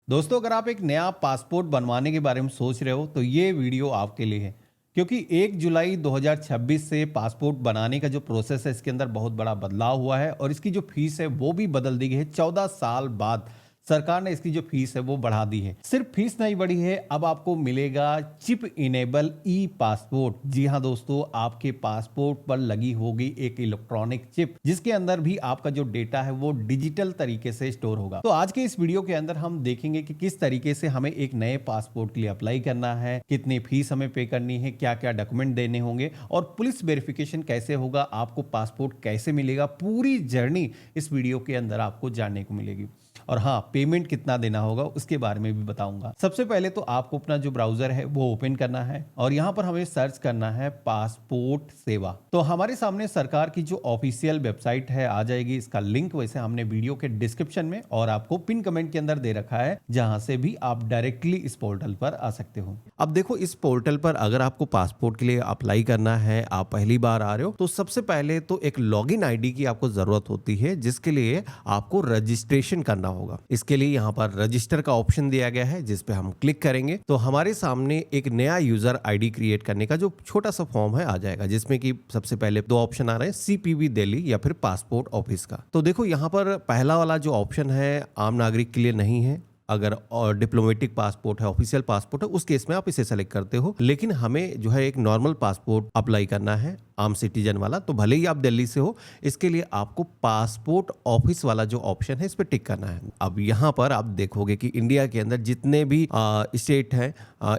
दोस्तों, अगर आप एक नया पासपोर्ट बनवाने के बारे में सोच रहे हो तो ये वीडियो आपके लिए है। क्योंकि 1 जुलाई 2026 से पासपोर्ट बनाने का जो प्रोसेस है इसके अंदर बहुत बड़ा बदलाव हुआ है और इसकी जो फीस है वो भी बदल दी गई है। 14 साल बाद सरकार ने इसकी जो फीस है वो बढ़ा दी है। सिर्फ फीस नहीं बढ़ी है, अब आपको मिलेगा चिप इनेबल ई पासपोर्ट। जी हाँ दोस्तों, आपके पासपोर्ट पर लगी होगी एक इलेक्ट्रॉनिक चिप जिसके अंदर भी आपका जो डेटा है वो डिजिटल तरीके से स्टोर होगा। तो आज के इस वीडियो के अंदर हम देखेंगे कि किस तरीके से हमें एक नए पासपोर्ट के लिए अप्लाई करना है, कितनी फीस हमें पे करनी है, क्या क्या डॉक्यूमेंट देने होंगे और पुलिस वेरिफिकेशन कैसे होगा, आपको पासपोर्ट कैसे मिलेगा। पूरी जर्नी इस वीडियो के अंदर आपको जानने को मिलेगी। और हाँ, पेमेंट कितना देना होगा उसके बारे में भी बताऊंगा। सबसे पहले तो आपको अपना जो ब्राउजर है वो ओपन करना है और यहाँ पर हमें सर्च करना है पासपोर्ट सेवा। तो हमारे सामने सरकार की जो ऑफिशियल वेबसाइट है आ जाएगी। इसका लिंक वैसे हमने वीडियो के डिस्क्रिप्शन में और आपको पिन कमेंट के अंदर दे रखा है, जहां से भी आप डायरेक्टली इस पोर्टल पर आ सकते हो। अब देखो, इस पोर्टल पर अगर आपको पासपोर्ट के लिए अप्लाई करना है, आप पहली बार आ रहे हो, तो सबसे पहले तो एक लॉगिन आईडी की आपको जरूरत होती है, जिसके लिए आपको रजिस्ट्रेशन करना होगा। इसके लिए यहाँ पर रजिस्टर का ऑप्शन दिया गया है, जिस पे हम क्लिक करेंगे तो हमारे सामने एक नया यूजर आईडी क्रिएट करने का जो छोटा सा फॉर्म है आ जाएगा, जिसमें कि सबसे पहले दो ऑप्शन आ रहे हैं, सीपीबी दिल्ली या फिर पासपोर्ट ऑफिस का। तो देखो, यहाँ पर पहला वाला जो ऑप्शन है आम नागरिक के लिए नहीं है। अगर और डिप्लोमेटिक पासपोर्ट है, ऑफिशियल पासपोर्ट है, उस केस में आप इसे सेलेक्ट करते हो। लेकिन हमें जो है एक नॉर्मल पासपोर्ट अप्लाई करना है, आम सिटीजन वाला। तो भले ही आप दिल्ली से हो, इसके लिए आपको पासपोर्ट ऑफिस वाला जो ऑप्शन है इस पर टिक करना है। अब यहाँ पर आप देखोगे कि इंडिया के अंदर जितने भी स्टेट हैं,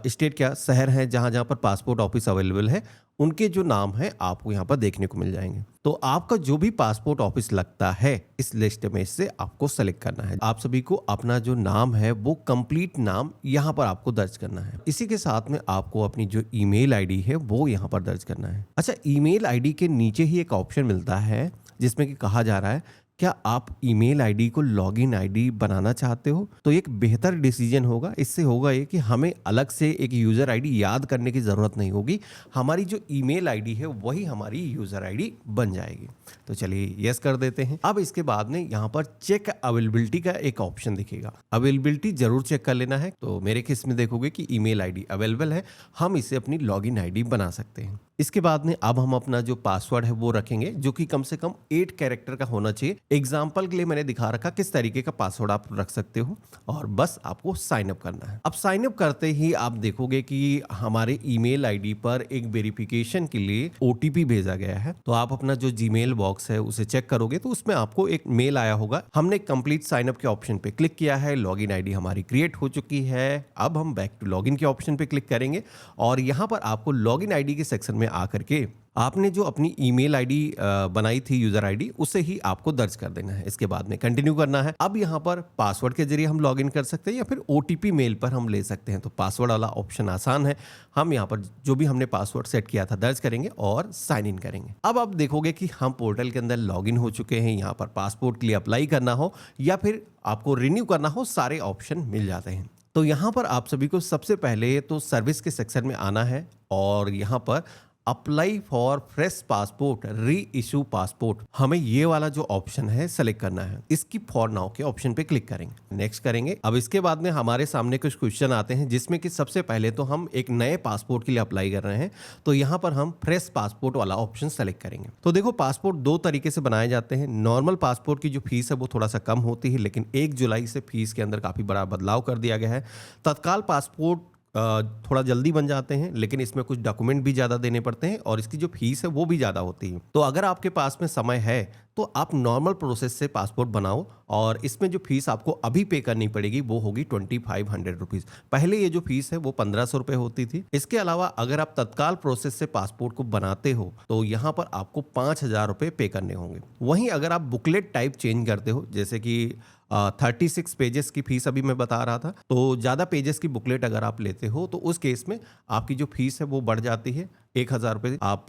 स्टेट क्या शहर हैं जहाँ जहाँ पर पासपोर्ट ऑफिस अवेलेबल है, उनके जो नाम है आपको यहाँ पर देखने को मिल जाएंगे। तो आपका जो भी पासपोर्ट ऑफिस लगता है इस लिस्ट में से आपको सेलेक्ट करना है। आप सभी को अपना जो नाम है वो कंप्लीट नाम यहाँ पर आपको दर्ज करना है। इसी के साथ में आपको अपनी जो ईमेल आईडी है वो यहाँ पर दर्ज करना है। अच्छा, ईमेल आईडी के नीचे ही एक ऑप्शन मिलता है जिसमें कि कहा जा रहा है, क्या आप ईमेल आईडी को लॉगिन आईडी बनाना चाहते हो? तो एक बेहतर डिसीजन होगा। इससे होगा ये कि हमें अलग से एक यूजर आईडी याद करने की जरूरत नहीं होगी। हमारी जो ईमेल आईडी है वही हमारी यूजर आईडी बन जाएगी। तो चलिए यस कर देते हैं। अब इसके बाद में यहाँ पर चेक अवेलेबिलिटी का एक ऑप्शन दिखेगा। अवेलेबिलिटी जरूर चेक कर लेना है। तो मेरे केस में देखोगे कि ईमेल आईडी अवेलेबल है, हम इसे अपनी लॉगिन आईडी बना सकते हैं। इसके बाद में अब हम अपना जो पासवर्ड है वो रखेंगे, जो कि कम से कम 8 कैरेक्टर का होना चाहिए। एग्जाम्पल के लिए मैंने दिखा रखा किस तरीके का पासवर्ड आप रख सकते हो और बस आपको साइन अप करना है। अब साइन अप करते ही आप देखोगे कि हमारे ईमेल आईडी पर एक वेरिफिकेशन के लिए ओटीपी भेजा गया है। तो आप अपना जो जीमेल बॉक्स है उसे चेक करोगे तो उसमें आपको एक मेल आया होगा। हमने कंप्लीट साइन अप के ऑप्शन पे क्लिक किया है, लॉगिन आईडी हमारी क्रिएट हो चुकी है। अब हम बैक टू लॉगिन के ऑप्शन पे क्लिक करेंगे और यहाँ पर आपको लॉगिन आईडी के सेक्शन में आकर के आपने जो अपनी ईमेल आईडी बनाई थी, यूजर आईडी, उसे ही आपको दर्ज कर देना है। इसके बाद में कंटिन्यू करना है। अब यहाँ पर पासवर्ड के जरिए हम लॉगिन कर सकते हैं या फिर ओटीपी मेल पर हम ले सकते हैं। तो पासवर्ड वाला ऑप्शन आसान है। हम यहाँ पर जो भी हमने पासवर्ड सेट किया था दर्ज करेंगे और साइन इन करेंगे। अब आप देखोगे कि हम पोर्टल के अंदर लॉगिन हो चुके हैं। यहाँ पर पासपोर्ट के लिए अप्लाई करना हो या फिर आपको रिन्यू करना हो, सारे ऑप्शन मिल जाते हैं। तो यहाँ पर आप सभी को सबसे पहले तो सर्विस के सेक्शन में आना है और यहाँ पर अप्लाई फॉर फ्रेश पासपोर्ट, री इशू पासपोर्ट, हमें ये वाला जो ऑप्शन है सेलेक्ट करना है। इसकी फॉर नाउ के ऑप्शन पे क्लिक करेंगे, नेक्स्ट करेंगे। अब इसके बाद में हमारे सामने कुछ क्वेश्चन आते हैं, जिसमें कि सबसे पहले तो हम एक नए पासपोर्ट के लिए अप्लाई कर रहे हैं। तो यहाँ पर हम फ्रेश पासपोर्ट वाला ऑप्शन सेलेक्ट करेंगे। तो देखो, पासपोर्ट दो तरीके से बनाए जाते हैं। नॉर्मल पासपोर्ट की जो फीस है वो थोड़ा सा कम होती है, लेकिन 1 जुलाई से फीस के अंदर काफी बड़ा बदलाव कर दिया गया है। तत्काल पासपोर्ट थोड़ा जल्दी बन जाते हैं, लेकिन इसमें कुछ डॉक्यूमेंट भी ज़्यादा देने पड़ते हैं और इसकी जो फीस है वो भी ज़्यादा होती है। तो अगर आपके पास में समय है तो आप नॉर्मल प्रोसेस से पासपोर्ट बनाओ और इसमें जो फीस आपको अभी पे करनी पड़ेगी वो होगी 2500 रुपीज़। पहले ये जो फीस है वो 1500 रुपये होती थी। इसके अलावा अगर आप तत्काल प्रोसेस से पासपोर्ट को बनाते हो तो यहाँ पर आपको 5000 रुपये पे करने होंगे। वहीं अगर आप बुकलेट टाइप चेंज करते हो, जैसे कि 36 पेजेस की फीस अभी मैं बता रहा था, तो ज़्यादा पेजेस की बुकलेट अगर आप लेते हो तो उस केस में आपकी जो फीस है वो बढ़ जाती है 1000 रुपये। आप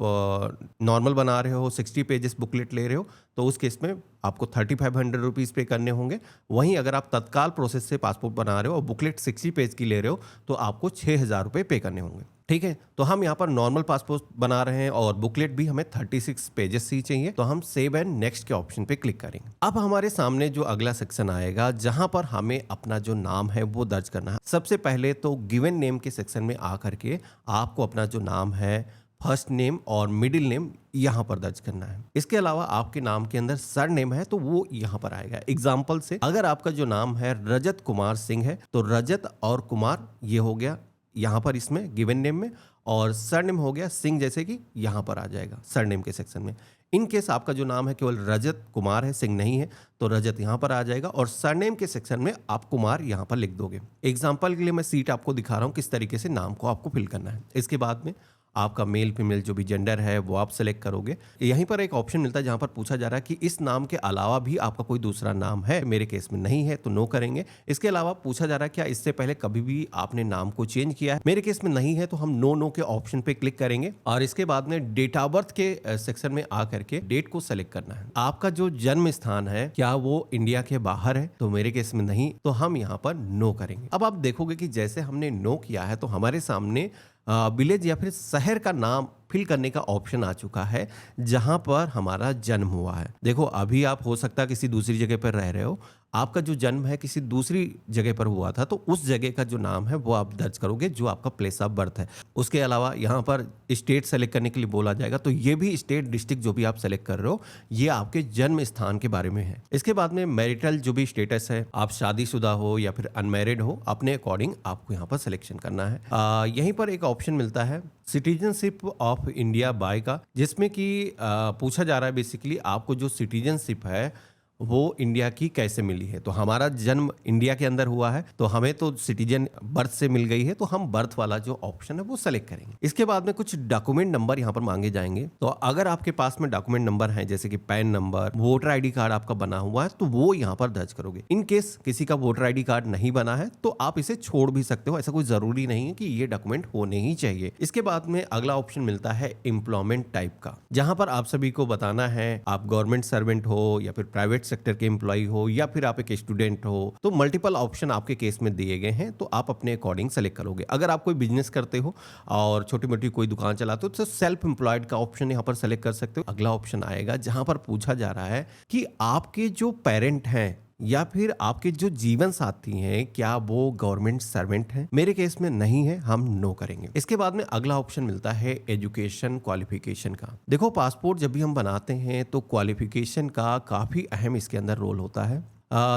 नॉर्मल बना रहे हो, 60 पेजेस बुकलेट ले रहे हो, तो उस केस में आपको 3500 रुपीज़ पे करने होंगे। वहीं अगर आप तत्काल प्रोसेस से पासपोर्ट बना रहे हो और बुकलेट 60 पेज की ले रहे हो तो आपको 6000 रुपये पे करने होंगे। ठीक है, तो हम यहाँ पर नॉर्मल पासपोर्ट बना रहे हैं और बुकलेट भी हमें 36 पेजेस ही चाहिए, तो हम सेव एंड नेक्स्ट के ऑप्शन पे क्लिक करेंगे। अब हमारे सामने जो अगला सेक्शन आएगा जहां पर हमें अपना जो नाम है वो दर्ज करना है। सबसे पहले तो गिवन नेम के सेक्शन में आकर के आपको अपना जो नाम है, फर्स्ट नेम और मिडिल नेम यहाँ पर दर्ज करना है। इसके अलावा आपके नाम के अंदर सर नेम है तो वो यहाँ पर आएगा। एग्जाम्पल से अगर आपका जो नाम है रजत कुमार सिंह है तो रजत और कुमार ये हो गया यहाँ पर इसमें गिवन नेम में, और सरनेम हो गया सिंह, जैसे कि यहाँ पर आ जाएगा सरनेम के सेक्शन में। इन केस आपका जो नाम है केवल रजत कुमार है, सिंह नहीं है, तो रजत यहाँ पर आ जाएगा और सरनेम के सेक्शन में आप कुमार यहाँ पर लिख दोगे। एग्जाम्पल के लिए मैं सीट आपको दिखा रहा हूँ किस तरीके से नाम को आपको फिल करना है। इसके बाद में आपका मेल फीमेल जो भी जेंडर है वो आप सेलेक्ट करोगे। यहीं पर एक ऑप्शन मिलता है जहां पर पूछा जा रहा है कि इस नाम के अलावा भी आपका कोई दूसरा नाम है। मेरे केस में नहीं है तो नो करेंगे। इसके अलावा पूछा जा रहा है क्या इससे पहले कभी भी आपने नाम को चेंज किया है। मेरे केस में नहीं है तो हम नो के ऑप्शन पे क्लिक करेंगे और इसके बाद में डेट ऑफ बर्थ के सेक्शन में आकर के डेट को सेलेक्ट करना है। आपका जो जन्म स्थान है क्या वो इंडिया के बाहर है, तो मेरे केस में नहीं, तो हम यहाँ पर नो करेंगे। अब आप देखोगे कि जैसे हमने नो किया है तो हमारे सामने विलेज या फिर शहर का नाम फिल करने का ऑप्शन आ चुका है जहां पर हमारा जन्म हुआ है। देखो अभी आप हो सकता है किसी दूसरी जगह पर रह रहे हो, आपका जो जन्म है किसी दूसरी जगह पर हुआ था, तो उस जगह का जो नाम है वो आप दर्ज करोगे जो आपका प्लेस ऑफ बर्थ है। उसके अलावा यहाँ पर स्टेट सेलेक्ट करने के लिए बोला जाएगा, तो ये भी स्टेट डिस्ट्रिक्ट जो भी आप सेलेक्ट कर रहे हो ये आपके जन्म स्थान के बारे में है। इसके बाद में मैरिटल जो भी स्टेटस है, आप शादीशुदा हो या फिर अनमैरिड हो, अपने अकॉर्डिंग आपको यहाँ पर सिलेक्शन करना है। यहीं पर एक ऑप्शन मिलता है सिटीजनशिप ऑफ इंडिया बाय का, जिसमें कि पूछा जा रहा है बेसिकली आपको जो सिटीजनशिप है वो इंडिया की कैसे मिली है। तो हमारा जन्म इंडिया के अंदर हुआ है तो हमें तो सिटीजन बर्थ से मिल गई है, तो हम बर्थ वाला जो ऑप्शन है वो सेलेक्ट करेंगे। इसके बाद में कुछ डॉक्यूमेंट नंबर यहाँ पर मांगे जाएंगे, तो अगर आपके पास में डॉक्यूमेंट नंबर है जैसे कि pan number, voter ID card आपका बना हुआ है तो वो यहाँ पर दर्ज करोगे। इन केस किसी का वोटर आईडी कार्ड नहीं बना है तो आप इसे छोड़ भी सकते हो, ऐसा कोई जरूरी नहीं है कि ये डॉक्यूमेंट होने ही चाहिए। इसके बाद में अगला ऑप्शन मिलता है एम्प्लॉयमेंट टाइप का, जहां पर आप सभी को बताना है आप गवर्नमेंट सर्वेंट हो या फिर प्राइवेट सेक्टर के एम्प्लॉय हो या फिर आप एक स्टूडेंट हो। तो मल्टीपल ऑप्शन आपके केस में दिए गए हैं, तो आप अपने अकॉर्डिंग सेलेक्ट करोगे। अगर आप कोई बिजनेस करते हो और छोटी मोटी कोई दुकान चलाते हो तो सेल्फ एम्प्लॉयड का ऑप्शन यहाँ पर सेलेक्ट कर सकते हो। अगला ऑप्शन आएगा जहां पर पूछा जा रहा है कि आपके जो पेरेंट हैं या फिर आपके जो जीवन साथी हैं क्या वो गवर्नमेंट सर्वेंट हैं। मेरे केस में नहीं है, हम नो करेंगे। इसके बाद में अगला ऑप्शन मिलता है एजुकेशन क्वालिफिकेशन का। देखो पासपोर्ट जब भी हम बनाते हैं तो क्वालिफिकेशन का काफी अहम इसके अंदर रोल होता है।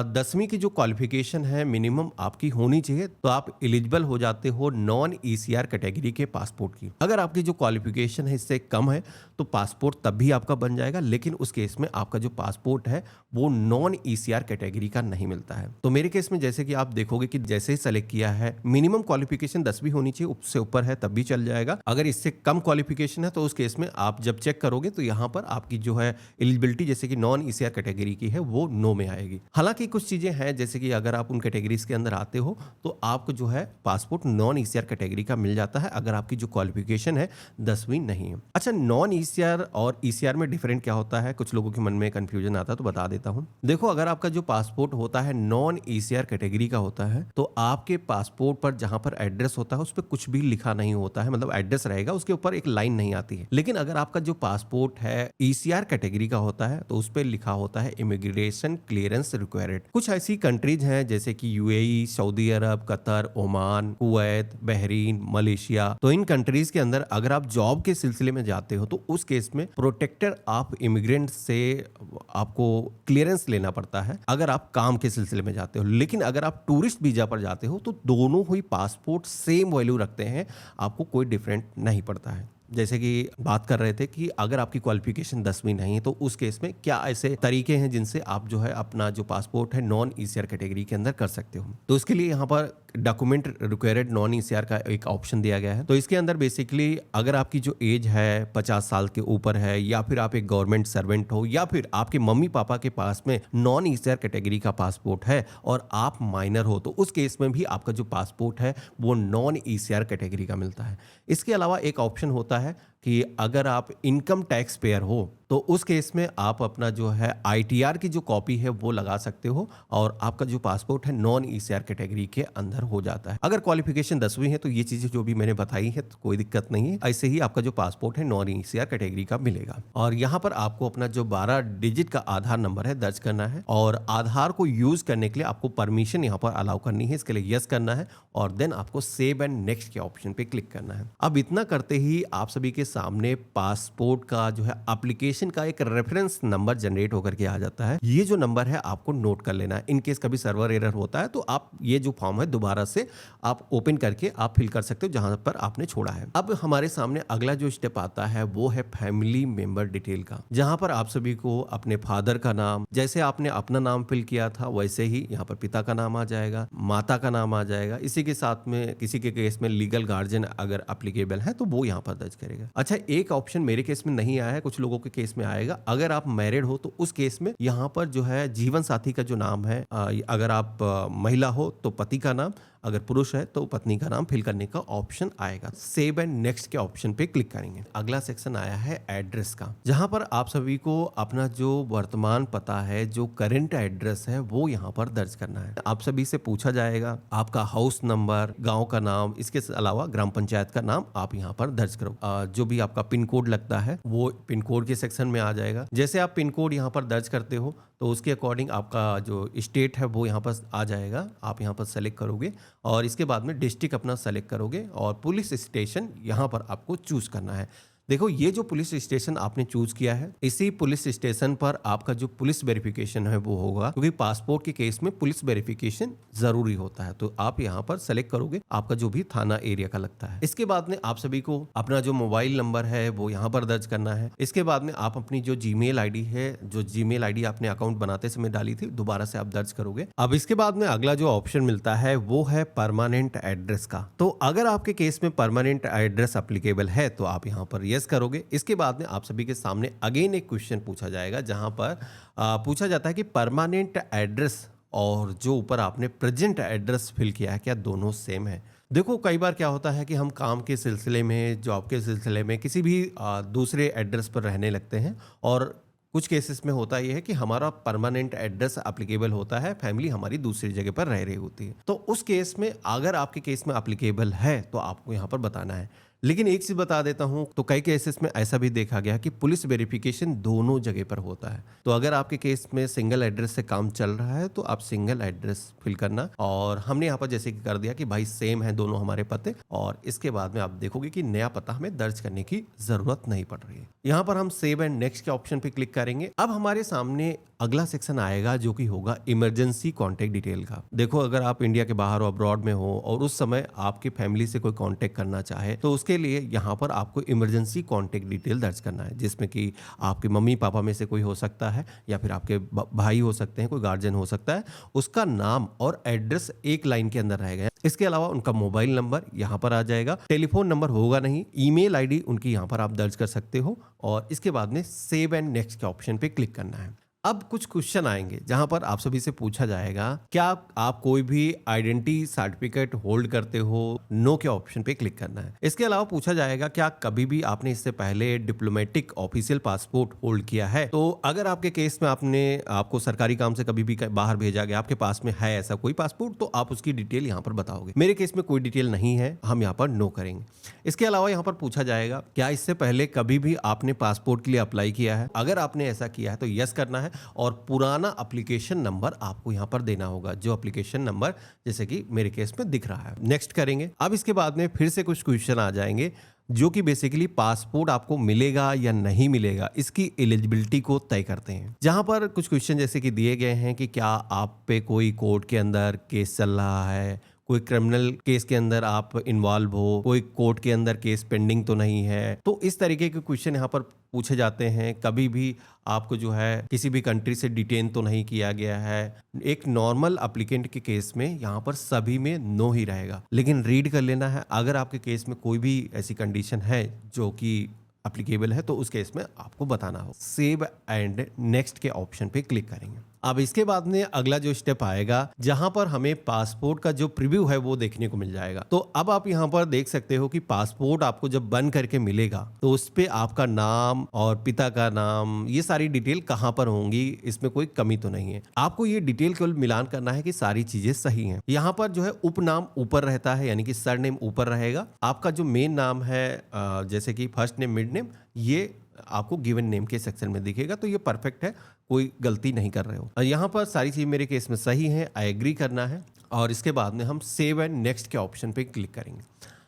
10वीं की जो क्वालिफिकेशन है मिनिमम आपकी होनी चाहिए, तो आप एलिजिबल हो जाते हो नॉन ईसीआर कैटेगरी के पासपोर्ट की। अगर आपकी जो क्वालिफिकेशन है इससे कम है तो पासपोर्ट तब भी आपका बन जाएगा, लेकिन उस केस में आपका जो पासपोर्ट है वो नॉन ईसीआर कैटेगरी का नहीं मिलता है। तो मेरे केस में जैसे कि आप देखोगे कि जैसे ही सेलेक्ट किया है मिनिमम क्वालिफिकेशन 10वीं होनी चाहिए, उससे ऊपर है तब भी चल जाएगा। अगर इससे कम क्वालिफिकेशन है तो उस केस में आप जब चेक करोगे तो यहाँ पर आपकी जो है एलिजिबिलिटी जैसे कि नॉन ईसीआर कैटेगरी की है वो नो में आएगी। हालांकि कुछ चीजें हैं जैसे कि अगर आप उन कैटेगरीज के अंदर आते हो तो आपको जो है पासपोर्ट नॉन ईसीआर कैटेगरी का मिल जाता है अगर आपकी जो क्वालिफिकेशन है 10वीं नहीं है। अच्छा, नॉन ईसीआर और ईसीआर में डिफरेंट क्या होता है, कुछ लोगों के मन में कंफ्यूजन आता है तो बता देता हूं। देखो अगर आपका जो पासपोर्ट होता है नॉन ईसीआर कैटेगरी का होता है तो आपके पासपोर्ट पर जहां पर एड्रेस होता है उस पर कुछ भी लिखा नहीं होता है, मतलब एड्रेस रहेगा उसके ऊपर एक लाइन नहीं आती है। लेकिन अगर आपका जो पासपोर्ट है ईसीआर कैटेगरी का होता है तो उस पर लिखा होता है इमिग्रेशन क्लियरेंस रिक्वायर्ड। कुछ ऐसी कंट्रीज हैं जैसे कि UAE, Saudi Arab, Qatar, Oman, Kuwait, Bahrain, Malaysia. तो इन कंट्रीज के अंदर अगर आप जॉब के सिलसिले में जाते हो तो उस केस में प्रोटेक्टर ऑफ इमिग्रेंट से आपको क्लियरेंस लेना पड़ता है अगर आप काम के सिलसिले में जाते हो। लेकिन अगर आप टूरिस्ट वीजा पर जाते हो तो दोनों ही पासपोर्ट सेम वैल्यू रखते हैं, आपको कोई डिफरेंट नहीं पड़ता है। जैसे कि बात कर रहे थे कि अगर आपकी क्वालिफिकेशन 10वीं नहीं है तो उस केस में क्या ऐसे तरीके हैं जिनसे आप जो है अपना जो पासपोर्ट है नॉन ईसीआर कैटेगरी के अंदर कर सकते हो। तो इसके लिए यहाँ पर डॉक्यूमेंट रिक्वायर्ड नॉन ईसीआर का एक ऑप्शन दिया गया है। तो इसके अंदर बेसिकली अगर आपकी जो एज है 50 साल के ऊपर है या फिर आप एक गवर्नमेंट सर्वेंट हो या फिर आपके मम्मी पापा के पास में नॉन ईसीआर कैटेगरी का पासपोर्ट है और आप माइनर हो तो उस केस में भी आपका जो पासपोर्ट है वो नॉन ईसीआर कैटेगरी का मिलता है। इसके अलावा एक ऑप्शन होता है कि अगर आप इनकम टैक्स पेयर हो तो उस केस में आप अपना जो है ITR की जो कॉपी है वो लगा सकते हो और आपका जो पासपोर्ट है नॉन ECR कैटेगरी के अंदर हो जाता है। अगर क्वालिफिकेशन 10वीं है तो ये चीजें जो भी मैंने बताई है तो कोई दिक्कत नहीं है, ऐसे ही आपका जो पासपोर्ट है नॉन ECR कैटेगरी का मिलेगा। और यहाँ पर आपको अपना जो 12 डिजिट का आधार नंबर है दर्ज करना है और आधार को यूज करने के लिए आपको परमिशन यहाँ पर अलाउ करनी है, इसके लिए यस करना है और देन आपको सेव एंड नेक्स्ट के ऑप्शन पे क्लिक करना है। अब इतना करते ही आप सभी के सामने पासपोर्ट का जो है एप्लीकेशन का एक रेफरेंस नंबर जनरेट होकर के आ जाता है। ये जो नंबर है आपको नोट कर लेना है, इन केस कभी सर्वर एरर होता है तो आप ये जो फॉर्म है दोबारा से आप ओपन करके आप फिल कर सकते हो जहां पर आपने छोड़ा है। अब हमारे सामने अगला जो स्टेप आता है वो है फैमिली मेंबर डिटेल का, जहां पर आप सभी को अपने फादर का नाम, जैसे आपने अपना नाम फिल किया था वैसे ही यहाँ पर पिता का नाम आ जाएगा, माता का नाम आ जाएगा, इसी के साथ में किसी के केस में लीगल गार्जियन अगर एप्लीकेबल है तो वो यहाँ पर दर्ज करेगा। अच्छा, एक ऑप्शन मेरे केस में नहीं आया है, कुछ लोगों के केस में आएगा। अगर आप मैरिड हो तो उस केस में यहाँ पर जो है जीवन साथी का जो नाम है, अगर आप महिला हो तो पति का नाम, अगर पुरुष है तो पत्नी का नाम फिल करने का ऑप्शन आएगा। सेव एंड नेक्स्ट के ऑप्शन पे क्लिक करेंगे। अगला सेक्शन आया है एड्रेस का, जहां पर आप सभी को अपना जो वर्तमान पता है, जो करंट एड्रेस है वो यहाँ पर दर्ज करना है। आप सभी से पूछा जाएगा आपका हाउस नंबर, गांव का नाम, इसके अलावा ग्राम पंचायत का नाम आप यहाँ पर दर्ज करो। जो भी आपका पिन कोड लगता है वो पिन कोड के सेक्शन में आ जाएगा। जैसे आप पिन कोड यहाँ पर दर्ज करते हो तो उसके अकॉर्डिंग आपका जो स्टेट है वो यहाँ पर आ जाएगा, आप यहाँ पर सेलेक्ट करोगे और इसके बाद में डिस्ट्रिक्ट अपना सेलेक्ट करोगे और पुलिस स्टेशन यहाँ पर आपको चूज करना है। देखो, ये जो पुलिस स्टेशन आपने चूज किया है, इसी पुलिस स्टेशन पर आपका जो पुलिस वेरिफिकेशन है वो होगा, क्योंकि पासपोर्ट के केस में पुलिस वेरिफिकेशन जरूरी होता है। तो आप यहाँ पर सेलेक्ट करोगे आपका जो भी थाना एरिया का लगता है। इसके बाद में आप सभी को अपना जो मोबाइल नंबर है वो यहाँ पर दर्ज करना है। इसके बाद में आप अपनी जो जीमेल आईडी है, जो जीमेल आईडी आपने अकाउंट बनाते समय डाली थी, दोबारा से आप दर्ज करोगे। अब इसके बाद में अगला जो ऑप्शन मिलता है वो है परमानेंट एड्रेस का। तो अगर आपके केस में परमानेंट एड्रेस एप्लीकेबल है तो आप यहाँ पर यस करोगे। इसके बाद में आप सभी के सामने अगेन एक क्वेश्चन पूछा जाएगा, जहां पर पूछा जाता है कि परमानेंट एड्रेस और जो ऊपर आपने प्रेजेंट एड्रेस फिल किया है क्या दोनों सेम है। देखो, कई बार क्या होता है कि हम काम के सिलसिले में, जॉब के सिलसिले में किसी भी दूसरे एड्रेस पर रहने लगते हैं और कुछ केसेस में होता यह है कि हमारा परमानेंट एड्रेस एप्लीकेबल होता है, फैमिली हमारी दूसरी जगह पर रह रही होती है। तो उस केस में अगर आपके केस में एप्लीकेबल है तो आपको यहाँ पर बताना है। लेकिन एक चीज बता देता हूं, तो कई केसेस में ऐसा भी देखा गया कि पुलिस वेरिफिकेशन दोनों जगह पर होता है। तो अगर आपके केस में सिंगल एड्रेस से काम चल रहा है तो आप सिंगल एड्रेस फिल करना, और हमने यहाँ पर जैसे कि कर दिया कि भाई सेम है दोनों हमारे पते, और इसके बाद में आप देखोगे कि नया पता हमें दर्ज करने की जरूरत नहीं पड़ रही है। यहाँ पर हम सेव एंड नेक्स्ट के ऑप्शन पे क्लिक करेंगे। अब हमारे सामने अगला सेक्शन आएगा जो कि होगा इमरजेंसी कॉन्टेक्ट डिटेल का। देखो, अगर आप इंडिया के बाहर हो, अब्रॉड में हो और उस समय आपकी फैमिली से कोई कॉन्टेक्ट करना चाहे तो उसके लिए यहाँ पर आपको इमरजेंसी कॉन्टेक्ट डिटेल दर्ज करना है, जिसमें कि आपके मम्मी पापा में से कोई हो सकता है या फिर आपके भाई हो सकते हैं, कोई गार्जियन हो सकता है। उसका नाम और एड्रेस एक लाइन के अंदर रहेगा। इसके अलावा उनका मोबाइल नंबर यहाँ पर आ जाएगा, टेलीफोन नंबर होगा नहीं, ईमेल आईडी उनकी यहाँ पर आप दर्ज कर सकते हो और इसके बाद में सेव एंड नेक्स्ट के ऑप्शन पे क्लिक करना है। अब कुछ क्वेश्चन आएंगे जहां पर आप सभी से पूछा जाएगा क्या आप कोई भी आइडेंटिटी सर्टिफिकेट होल्ड करते हो, नो के ऑप्शन पे क्लिक करना है। इसके अलावा पूछा जाएगा क्या कभी भी आपने इससे पहले डिप्लोमेटिक ऑफिशियल पासपोर्ट होल्ड किया है। तो अगर आपके केस में आपको सरकारी काम से कभी भी बाहर भेजा गया, आपके पास में है ऐसा कोई पासपोर्ट, तो आप उसकी डिटेल यहाँ पर बताओगे। मेरे केस में कोई डिटेल नहीं है, हम यहाँ पर नो करेंगे। इसके अलावा यहाँ पर पूछा जाएगा क्या इससे पहले कभी भी आपने पासपोर्ट के लिए अप्लाई किया है। अगर आपने ऐसा किया है तो यस करना है और पुराना एप्लीकेशन नंबर आपको यहां पर देना होगा, जो एप्लीकेशन नंबर जैसे कि मेरे केस में दिख रहा है। नेक्स्ट करेंगे। अब इसके बाद में फिर से कुछ क्वेश्चन आ जाएंगे जो कि बेसिकली पासपोर्ट आपको मिलेगा या नहीं मिलेगा, इसकी एलिजिबिलिटी को तय करते हैं। जहां पर कुछ क्वेश्चन जैसे कि दिए गए हैं कि क्या आप पे कोई कोर्ट के अंदर केस चल रहा है, कोई क्रिमिनल केस के अंदर आप इन्वॉल्व हो, कोई कोर्ट के अंदर केस पेंडिंग तो नहीं है। तो इस तरीके के क्वेश्चन यहाँ पर पूछे जाते हैं। कभी भी आपको जो है किसी भी कंट्री से डिटेन तो नहीं किया गया है। एक नॉर्मल एप्लीकेंट के केस में यहाँ पर सभी में नो ही रहेगा, लेकिन रीड कर लेना है। अगर आपके केस में कोई भी ऐसी कंडीशन है जो कि एप्लीकेबल है तो उस केस में आपको बताना हो। सेव एंड नेक्स्ट के ऑप्शन पे क्लिक करेंगे। अब इसके बाद में अगला जो स्टेप आएगा जहां पर हमें पासपोर्ट का जो प्रीव्यू है वो देखने को मिल जाएगा। तो अब आप यहां पर देख सकते हो कि पासपोर्ट आपको जब बन करके मिलेगा तो उस पे आपका नाम और पिता का नाम, ये सारी डिटेल कहां पर होंगी, इसमें कोई कमी तो नहीं है। आपको ये डिटेल केवल मिलान करना है कि सारी चीजें सही हैं। यहाँ पर जो है उपनाम ऊपर रहता है, यानी कि सरनेम ऊपर रहेगा। आपका जो मेन नाम है जैसे कि फर्स्ट नेम, मिड नेम, ये आपको गिवन नेम के सेक्शन में दिखेगा, तो ये परफेक्ट है, कोई गलती नहीं कर रहे हो। यहाँ पर सारी चीज मेरे केस में सही है, आई एग्री करना है और इसके बाद में हम सेव एंड नेक्स्ट के ऑप्शन पे क्लिक करेंगे।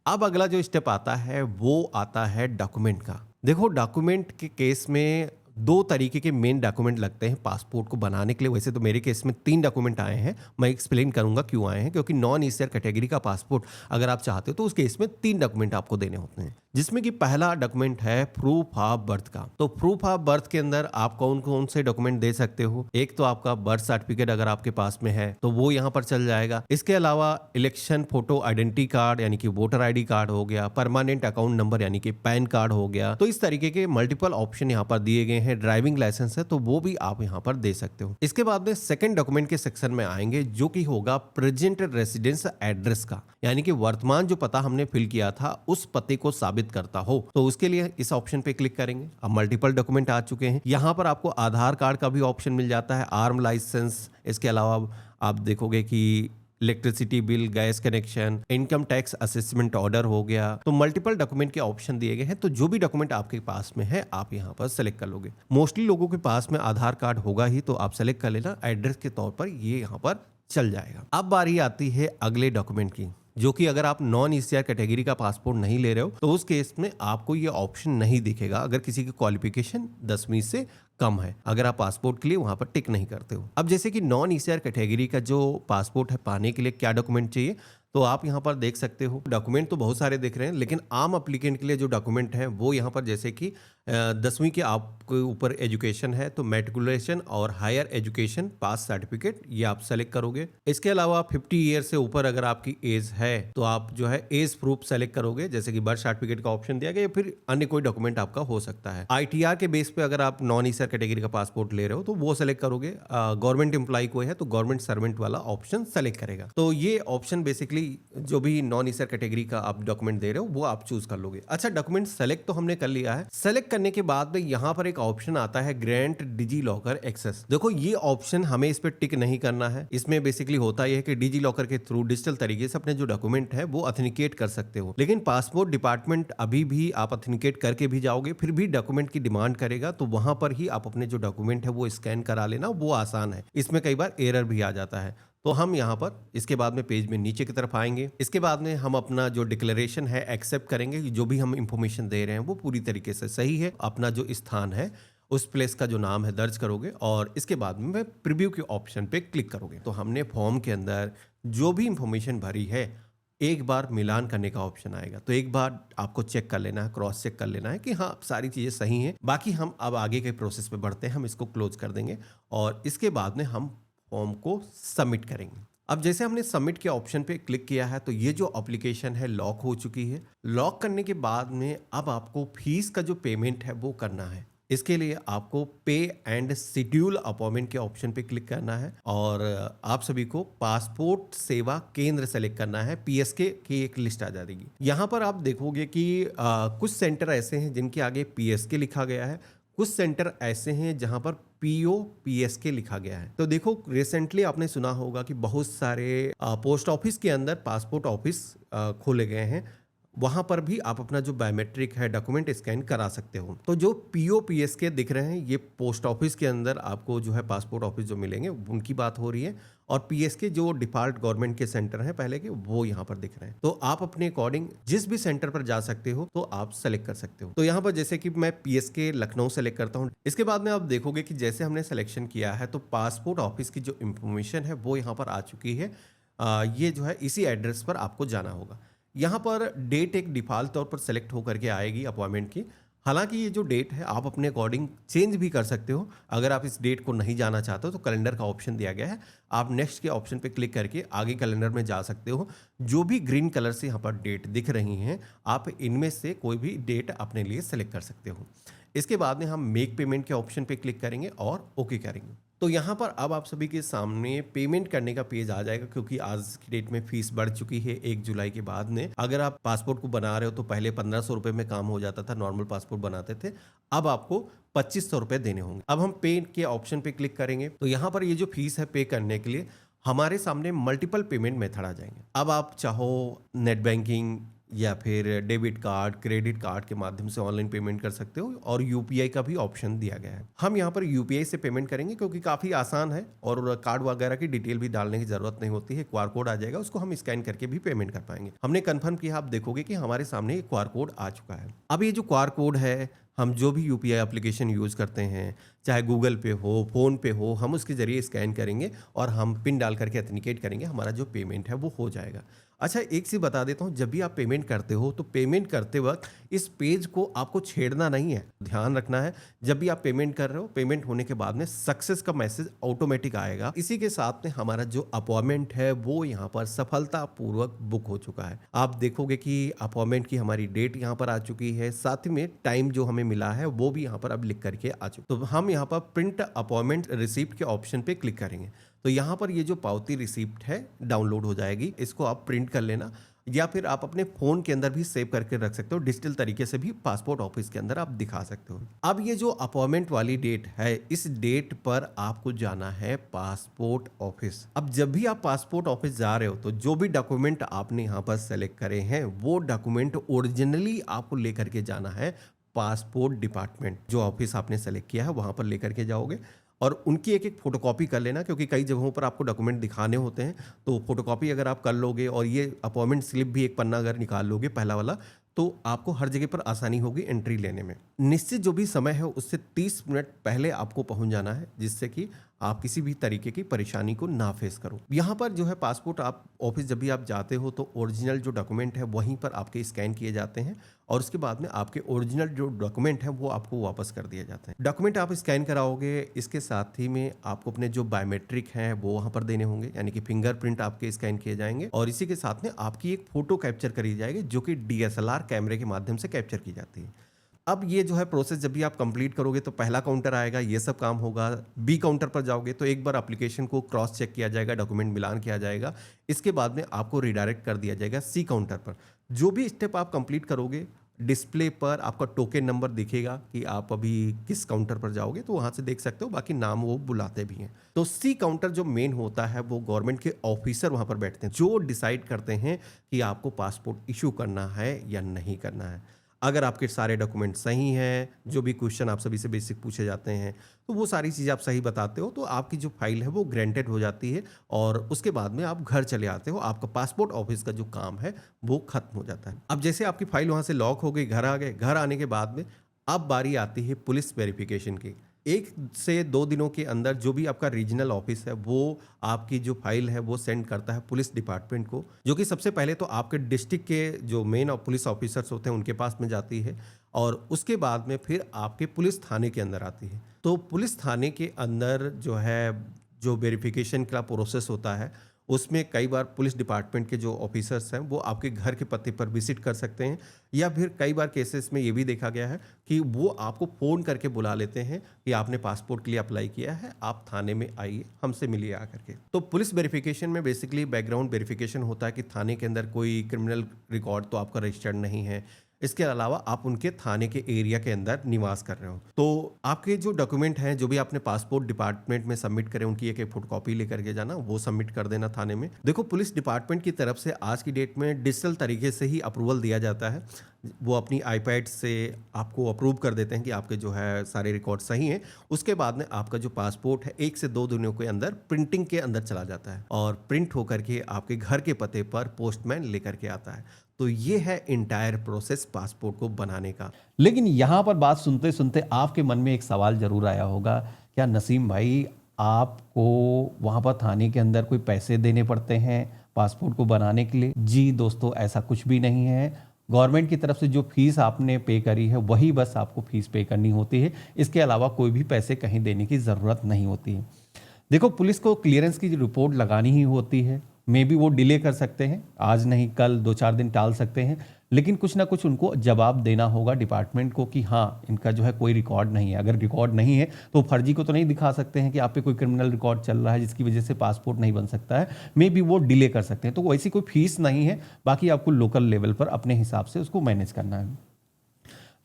अब अगला जो स्टेप आता है वो आता है डॉक्यूमेंट का। देखो डॉक्यूमेंट के केस में दो तरीके के मेन डॉक्यूमेंट लगते हैं पासपोर्ट को बनाने के लिए। वैसे तो मेरे केस में 3 डॉक्यूमेंट आए हैं, मैं एक्सप्लेन करूंगा क्यों आए हैं, क्योंकि नॉन ईसीआर कैटेगरी का पासपोर्ट अगर आप चाहते हो तो उस केस में 3 डॉक्यूमेंट आपको देने होते हैं, जिसमें कि पहला डॉक्यूमेंट है प्रूफ ऑफ बर्थ का। तो प्रूफ ऑफ बर्थ के अंदर आप कौन कौन से डॉक्यूमेंट दे सकते हो? एक तो आपका बर्थ सर्टिफिकेट अगर आपके पास में है तो वो यहाँ पर चल जाएगा। इसके अलावा इलेक्शन फोटो आइडेंटिटी कार्ड यानी कि वोटर आईडी कार्ड हो गया, परमानेंट अकाउंट नंबर यानी कि पैन कार्ड हो गया। तो इस तरीके के मल्टीपल ऑप्शन यहाँ पर दिए गए हैं। ड्राइविंग लाइसेंस है तो वो भी आप यहाँ पर दे सकते हो। इसके बाद में सेकंड डॉक्यूमेंट के सेक्शन में आएंगे जो कि होगा प्रेजेंट रेसिडेंस एड्रेस का, यानी कि वर्तमान जो पता हमने फिल किया था उस पते को साबित करता हो, तो उसके लिए इस ऑप्शन पे क्लिक करेंगे। अब मल्टीपल डॉक्यूमेंट आ चुके हैं, यहाँ पर आपको आधार कार्ड का भी ऑप्शन मिल जाता है, आर्म लाइसेंस। इसके अलावा आप देखोगे कि electricity bill, gas connection, income tax assessment order हो गया। तो मल्टीपल डॉक्यूमेंट के ऑप्शन दिए गए हैं, तो जो भी डॉक्यूमेंट आपके पास में है आप यहाँ पर सेलेक्ट कर लोगे। मोस्टली लोगों के पास में आधार कार्ड होगा ही, तो आप सेलेक्ट कर लेना। एड्रेस के तौर पर ये यहाँ पर चल जाएगा। अब बारी आती है अगले डॉक्यूमेंट की, जो कि अगर आप नॉन ईसीआर कैटेगरी का पासपोर्ट नहीं ले रहे हो तो उस केस में आपको ये ऑप्शन नहीं दिखेगा अगर किसी की क्वालिफिकेशन 10वीं से कम है, अगर आप पासपोर्ट के लिए वहां पर टिक नहीं करते हो। अब जैसे कि नॉन ईसीआर कैटेगरी का जो पासपोर्ट है पाने के लिए क्या डॉक्यूमेंट चाहिए, तो आप यहाँ पर देख सकते हो। डॉक्यूमेंट तो बहुत सारे दिख रहे हैं, लेकिन आम एप्लीकेंट के लिए जो डॉक्यूमेंट है वो यहाँ पर जैसे कि 10वीं के आपके ऊपर एजुकेशन है तो मैट्रिकुलेशन और हायर एजुकेशन पास सर्टिफिकेट ये आप सेलेक्ट करोगे। इसके अलावा 50 ईयर से ऊपर अगर आपकी एज है तो आप जो है एज प्रूफ सेलेक्ट करोगे, जैसे कि बर्थ सर्टिफिकेट का ऑप्शन दिया गया या फिर अन्य कोई डॉक्यूमेंट आपका हो सकता है। आईटीआर के बेस पे अगर आप नॉन ईसीआर कैटेगरी का पासपोर्ट ले रहे हो तो वो सेलेक्ट करोगे। गवर्नमेंट एम्प्लॉय कोई है तो गवर्नमेंट सर्वेंट वाला ऑप्शन सेलेक्ट करेगा। तो ये ऑप्शन बेसिकली जो भी नॉन ईसीआर कैटेगरी का आप डॉक्यूमेंट दे रहे हो वो आप चूज कर लोगे। अच्छा, डॉक्यूमेंट सेलेक्ट तो हमने कर लिया है। सेलेक्ट करने के बाद में यहाँ पर एक ऑप्शन आता है ग्रांट डिजी लॉकर एक्सेस। देखो ये ऑप्शन हमें इस पर टिक नहीं करना है। इसमें बेसिकली होता यह है कि डिजी लॉकर के थ्रू डिजिटल तरीके से अपने जो डॉक्यूमेंट है वो ऑथेंटिकेट कर सकते हो, लेकिन पासपोर्ट डिपार्टमेंट अभी भी आप ऑथेंटिकेट करके भी जाओगे फिर भी डॉक्यूमेंट की डिमांड करेगा, तो वहां पर ही आप अपने जो डॉक्यूमेंट है वो स्कैन करा लेना, वो आसान है। इसमें कई बार एरर भी आ जाता है। तो हम यहाँ पर इसके बाद में पेज में नीचे की तरफ आएंगे। इसके बाद में हम अपना जो डिक्लेरेशन है एक्सेप्ट करेंगे, जो भी हम इंफॉर्मेशन दे रहे हैं वो पूरी तरीके से सही है। अपना जो स्थान है उस प्लेस का जो नाम है दर्ज करोगे और इसके बाद में प्रीव्यू के ऑप्शन पे क्लिक करोगे। तो हमने फॉर्म के अंदर जो भी इंफॉर्मेशन भरी है एक बार मिलान करने का ऑप्शन आएगा, तो एक बार आपको चेक कर लेना है, क्रॉस चेक कर लेना है कि हाँ सारी चीज़ें सही हैं। बाकी हम अब आगे के प्रोसेस पे बढ़ते हैं, हम इसको क्लोज कर देंगे और इसके बाद में हम फॉर्म को सबमिट करेंगे। अब जैसे हमने सबमिट के ऑप्शन पे क्लिक किया है तो ये जो एप्लीकेशन है लॉक हो चुकी है। लॉक करने के बाद में अब आपको फीस का जो पेमेंट है वो करना है। इसके लिए आपको पे एंड शेड्यूल अपॉइंटमेंट के ऑप्शन पे क्लिक करना है और आप सभी को पासपोर्ट सेवा केंद्र सेलेक्ट करना है। पीएसके की एक लिस्ट आ जाएगी। यहाँ पर आप देखोगे कि कुछ सेंटर ऐसे हैं जिनके आगे पीएसके लिखा गया है, कुछ सेंटर ऐसे हैं जहां पर POPSK लिखा गया है। तो देखो रिसेंटली आपने सुना होगा कि बहुत सारे पोस्ट ऑफिस के अंदर पासपोर्ट ऑफिस खोले गए हैं, वहां पर भी आप अपना जो बायोमेट्रिक है डॉक्यूमेंट स्कैन करा सकते हो। तो जो POPSK दिख रहे हैं ये पोस्ट ऑफिस के अंदर आपको जो है पासपोर्ट ऑफिस जो मिलेंगे उनकी बात हो रही है, और PSK जो डिफॉल्ट गवर्नमेंट के सेंटर हैं पहले के वो यहाँ पर दिख रहे हैं। तो आप अपने अकॉर्डिंग जिस भी सेंटर पर जा सकते हो तो आप सेलेक्ट कर सकते हो। तो यहाँ पर जैसे कि मैं PSK लखनऊ सेलेक्ट करता हूँ। इसके बाद में आप देखोगे कि जैसे हमने सिलेक्शन किया है तो पासपोर्ट ऑफिस की जो इंफॉर्मेशन है वो यहाँ पर आ चुकी है। ये जो है इसी एड्रेस पर आपको जाना होगा। यहाँ पर डेट एक डिफॉल्ट तौर पर सेलेक्ट होकर के आएगी अपॉइंटमेंट की। हालांकि ये जो डेट है आप अपने अकॉर्डिंग चेंज भी कर सकते हो। अगर आप इस डेट को नहीं जाना चाहते हो तो कैलेंडर का ऑप्शन दिया गया है, आप नेक्स्ट के ऑप्शन पे क्लिक करके आगे कैलेंडर में जा सकते हो। जो भी ग्रीन कलर से यहाँ पर डेट दिख रही हैं आप इनमें से कोई भी डेट अपने लिए सेलेक्ट कर सकते हो। इसके बाद में हम मेक पेमेंट के ऑप्शन पे क्लिक करेंगे और ओके करेंगे। तो यहाँ पर अब आप सभी के सामने पेमेंट करने का पेज आ जाएगा, क्योंकि आज की डेट में फीस बढ़ चुकी है 1 जुलाई के बाद में। अगर आप पासपोर्ट को बना रहे हो तो पहले 1500 रुपये में काम हो जाता था, नॉर्मल पासपोर्ट बनाते थे। अब आपको 2500 रुपये देने होंगे। अब हम पे के ऑप्शन पे क्लिक करेंगे तो यहाँ पर ये जो फीस है पे करने के लिए हमारे सामने मल्टीपल पेमेंट मेथड आ जाएंगे। अब आप चाहो नेट बैंकिंग या फिर डेबिट कार्ड, क्रेडिट कार्ड के माध्यम से ऑनलाइन पेमेंट कर सकते हो, और यूपीआई का भी ऑप्शन दिया गया है। हम यहाँ पर यूपीआई से पेमेंट करेंगे क्योंकि काफ़ी आसान है और कार्ड वगैरह की डिटेल भी डालने की जरूरत नहीं होती है। क्यूआर कोड आ जाएगा, उसको हम स्कैन करके भी पेमेंट कर पाएंगे। हमने कंफर्म किया, आप देखोगे कि हमारे सामने एक क्यूआर कोड आ चुका है। अब ये जो क्यूआर कोड है, हम जो भी यूपीआई एप्लीकेशन यूज़ करते हैं, चाहे गूगल पे हो, फ़ोन पे हो, हम उसके ज़रिए स्कैन करेंगे और हम पिन डाल करके ऑथेंटिकेट करेंगे, हमारा जो पेमेंट है वो हो जाएगा। अच्छा, एक चीज़ बता देता हूँ, जब भी आप पेमेंट करते हो तो पेमेंट करते वक्त इस पेज को आपको छेड़ना नहीं है। ध्यान रखना है, जब भी आप पेमेंट कर रहे हो, पेमेंट होने के बाद में सक्सेस का मैसेज ऑटोमेटिक आएगा। इसी के साथ में हमारा जो अपॉइंटमेंट है वो यहाँ पर सफलतापूर्वक बुक हो चुका है। आप देखोगे कि अपॉइंटमेंट की हमारी डेट यहाँ पर आ चुकी है, साथ ही में टाइम जो हमें मिला है वो भी यहाँ पर अब लिख करके आ चुका। तो हम यहाँ पर प्रिंट अपॉइंटमेंट रिसिप्ट के ऑप्शन पे क्लिक करेंगे तो यहाँ पर ये जो पावती रिसिप्ट है डाउनलोड हो जाएगी। इसको आप प्रिंट कर लेना या फिर आप अपने फोन के अंदर भी सेव करके रख सकते हो। डिजिटल तरीके से भी पासपोर्ट ऑफिस के अंदर आप दिखा सकते हो। अब ये जो अपॉइंटमेंट वाली डेट है, इस डेट पर आपको जाना है पासपोर्ट ऑफिस। अब जब भी आप पासपोर्ट ऑफिस जा रहे हो तो जो भी डॉक्यूमेंट आपने यहाँ पर सेलेक्ट करे हैं वो डॉक्यूमेंट ओरिजिनली आपको लेकर के जाना है पासपोर्ट डिपार्टमेंट। जो ऑफिस आपने सेलेक्ट किया है वहां पर लेकर के जाओगे और उनकी एक एक फोटोकॉपी कर लेना, क्योंकि कई जगहों पर आपको डॉक्यूमेंट दिखाने होते हैं। तो फोटोकॉपी अगर आप कर लोगे और ये अपॉइंटमेंट स्लिप भी एक पन्ना अगर निकाल लोगे पहला वाला, तो आपको हर जगह पर आसानी होगी एंट्री लेने में। निश्चित जो भी समय है उससे 30 मिनट पहले आपको पहुंच जाना है, जिससे कि आप किसी भी तरीके की परेशानी को ना फेस करो। यहाँ पर जो है पासपोर्ट आप ऑफिस जब भी आप जाते हो तो ओरिजिनल जो डॉक्यूमेंट है वहीं पर आपके स्कैन किए जाते हैं और उसके बाद में आपके ओरिजिनल जो डॉक्यूमेंट है वो आपको वापस कर दिए जाते हैं। डॉक्यूमेंट आप स्कैन कराओगे, इसके साथ ही में आपको अपने जो बायोमेट्रिक हैं वो वहाँ पर देने होंगे, यानी कि फिंगरप्रिंट आपके स्कैन किए जाएंगे और इसी के साथ में आपकी एक फोटो कैप्चर करी जाएगी जो कि DSLR कैमरे के माध्यम से कैप्चर की जाती है। अब ये जो है प्रोसेस जब भी आप कंप्लीट करोगे तो पहला काउंटर आएगा, ये सब काम होगा। बी काउंटर पर जाओगे तो एक बार एप्लीकेशन को क्रॉस चेक किया जाएगा, डॉक्यूमेंट मिलान किया जाएगा। इसके बाद में आपको रिडायरेक्ट कर दिया जाएगा सी काउंटर पर। जो भी स्टेप आप कंप्लीट करोगे डिस्प्ले पर आपका टोकन नंबर दिखेगा कि आप अभी किस काउंटर पर जाओगे, तो वहाँ से देख सकते हो। बाकी नाम वो बुलाते भी हैं। तो सी काउंटर जो मेन होता है वो गवर्नमेंट के ऑफिसर वहाँ पर बैठते हैं जो डिसाइड करते हैं कि आपको पासपोर्ट इशू करना है या नहीं करना है। अगर आपके सारे डॉक्यूमेंट सही हैं, जो भी क्वेश्चन आप सभी से बेसिक पूछे जाते हैं तो वो सारी चीज़ें आप सही बताते हो तो आपकी जो फाइल है वो ग्रांटेड हो जाती है और उसके बाद में आप घर चले आते हो। आपका पासपोर्ट ऑफिस का जो काम है वो खत्म हो जाता है। अब जैसे आपकी फाइल वहाँ से लॉक हो गई, घर आ गए, घर आने के बाद में अब बारी आती है पुलिस वेरिफिकेशन की। 1 से 2 दिनों के अंदर जो भी आपका रीजनल ऑफिस है वो आपकी जो फाइल है वो सेंड करता है पुलिस डिपार्टमेंट को, जो कि सबसे पहले तो आपके डिस्ट्रिक्ट के जो मेन पुलिस ऑफिसर्स होते हैं उनके पास में जाती है और उसके बाद में फिर आपके पुलिस थाने के अंदर आती है। तो पुलिस थाने के अंदर जो है जो वेरिफिकेशन का प्रोसेस होता है उसमें कई बार पुलिस डिपार्टमेंट के जो ऑफिसर्स हैं वो आपके घर के पते पर विजिट कर सकते हैं या फिर कई बार केसेस में ये भी देखा गया है कि वो आपको फ़ोन करके बुला लेते हैं कि आपने पासपोर्ट के लिए अप्लाई किया है, आप थाने में आइए, हमसे मिलिए आकर के। तो पुलिस वेरिफिकेशन में बेसिकली बैकग्राउंड वेरिफिकेशन होता है कि थाने के अंदर कोई क्रिमिनल रिकॉर्ड तो आपका रजिस्टर्ड नहीं है, इसके अलावा आप उनके थाने के एरिया के अंदर निवास कर रहे हो। तो आपके जो डॉक्यूमेंट हैं जो भी आपने पासपोर्ट डिपार्टमेंट में सबमिट करें उनकी एक फोटोकॉपी लेकर के जाना, वो सबमिट कर देना थाने में। देखो पुलिस डिपार्टमेंट की तरफ से आज की डेट में डिजिटल तरीके से ही अप्रूवल दिया जाता है। वो अपनी आईपैड से आपको अप्रूव कर देते हैं कि आपके जो है सारे रिकॉर्ड सही हैं। उसके बाद में आपका जो पासपोर्ट है 1 से 2 दिनों के अंदर प्रिंटिंग के अंदर चला जाता है और प्रिंट होकर के आपके घर के पते पर पोस्टमैन लेकर के आता है। तो ये है इंटायर प्रोसेस पासपोर्ट को बनाने का। लेकिन यहाँ पर बात सुनते सुनते आपके मन में एक सवाल जरूर आया होगा, क्या नसीम भाई आपको वहाँ पर थाने के अंदर कोई पैसे देने पड़ते हैं पासपोर्ट को बनाने के लिए? जी दोस्तों, ऐसा कुछ भी नहीं है। गवर्नमेंट की तरफ से जो फीस आपने पे करी है वही बस आपको फीस पे करनी होती है। इसके अलावा कोई भी पैसे कहीं देने की ज़रूरत नहीं होती है। देखो, पुलिस को क्लियरेंस की रिपोर्ट लगानी ही होती है। मे बी वो डिले कर सकते हैं, आज नहीं कल 2-4 दिन टाल सकते हैं, लेकिन कुछ ना कुछ उनको जवाब देना होगा डिपार्टमेंट को कि हाँ, इनका जो है कोई रिकॉर्ड नहीं है। अगर रिकॉर्ड नहीं है तो फर्जी को तो नहीं दिखा सकते हैं कि आप पे कोई क्रिमिनल रिकॉर्ड चल रहा है जिसकी वजह से पासपोर्ट नहीं बन सकता है। मे बी वो डिले कर सकते हैं, तो वैसी कोई फीस नहीं है। बाकी आपको लोकल लेवल पर अपने हिसाब से उसको मैनेज करना है।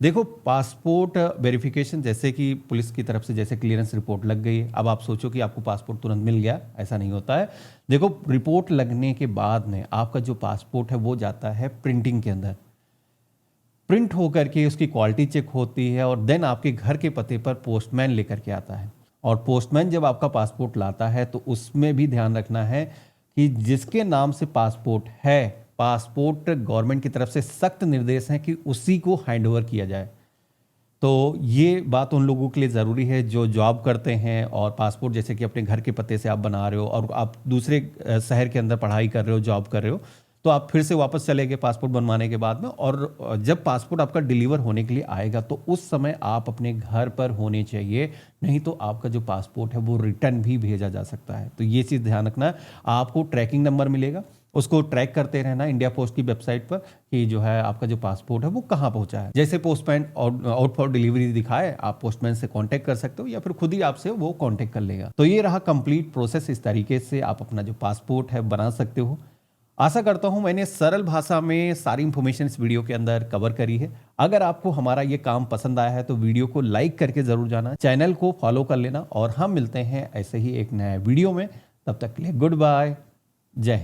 देखो, पासपोर्ट वेरिफिकेशन जैसे कि पुलिस की तरफ से जैसे क्लियरेंस रिपोर्ट लग गई, अब आप सोचो कि आपको पासपोर्ट तुरंत मिल गया, ऐसा नहीं होता है। देखो, रिपोर्ट लगने के बाद में आपका जो पासपोर्ट है वो जाता है प्रिंटिंग के अंदर, प्रिंट होकर के उसकी क्वालिटी चेक होती है और देन आपके घर के पते पर पोस्टमैन लेकर के आता है। और पोस्टमैन जब आपका पासपोर्ट लाता है तो उसमें भी ध्यान रखना है कि जिसके नाम से पासपोर्ट है, पासपोर्ट गवर्नमेंट की तरफ से सख्त निर्देश हैं कि उसी को हैंडओवर किया जाए। तो ये बात उन लोगों के लिए ज़रूरी है जो जॉब करते हैं और पासपोर्ट जैसे कि अपने घर के पते से आप बना रहे हो और आप दूसरे शहर के अंदर पढ़ाई कर रहे हो, जॉब कर रहे हो, तो आप फिर से वापस चले गए पासपोर्ट बनवाने के बाद में, और जब पासपोर्ट आपका डिलीवर होने के लिए आएगा तो उस समय आप अपने घर पर होने चाहिए, नहीं तो आपका जो पासपोर्ट है वो रिटर्न भी भेजा जा सकता है। तो ये चीज़ ध्यान रखना है। आपको ट्रैकिंग नंबर मिलेगा, उसको ट्रैक करते रहना इंडिया पोस्ट की वेबसाइट पर कि जो है आपका जो पासपोर्ट है वो कहाँ पहुँचा है। जैसे पोस्टमैन आउट फॉर डिलीवरी दिखाए, आप पोस्टमैन से कांटेक्ट कर सकते हो या फिर खुद ही आपसे वो कांटेक्ट कर लेगा। तो ये रहा कंप्लीट प्रोसेस। इस तरीके से आप अपना जो पासपोर्ट है बना सकते हो। आशा करता हूं मैंने सरल भाषा में सारी इंफॉर्मेशन इस वीडियो के अंदर कवर करी है। अगर आपको हमारा ये काम पसंद आया है तो वीडियो को लाइक करके जरूर जाना, चैनल को फॉलो कर लेना, और हम मिलते हैं ऐसे ही एक नया वीडियो में। तब तक के लिए गुड बाय, जय हिंद।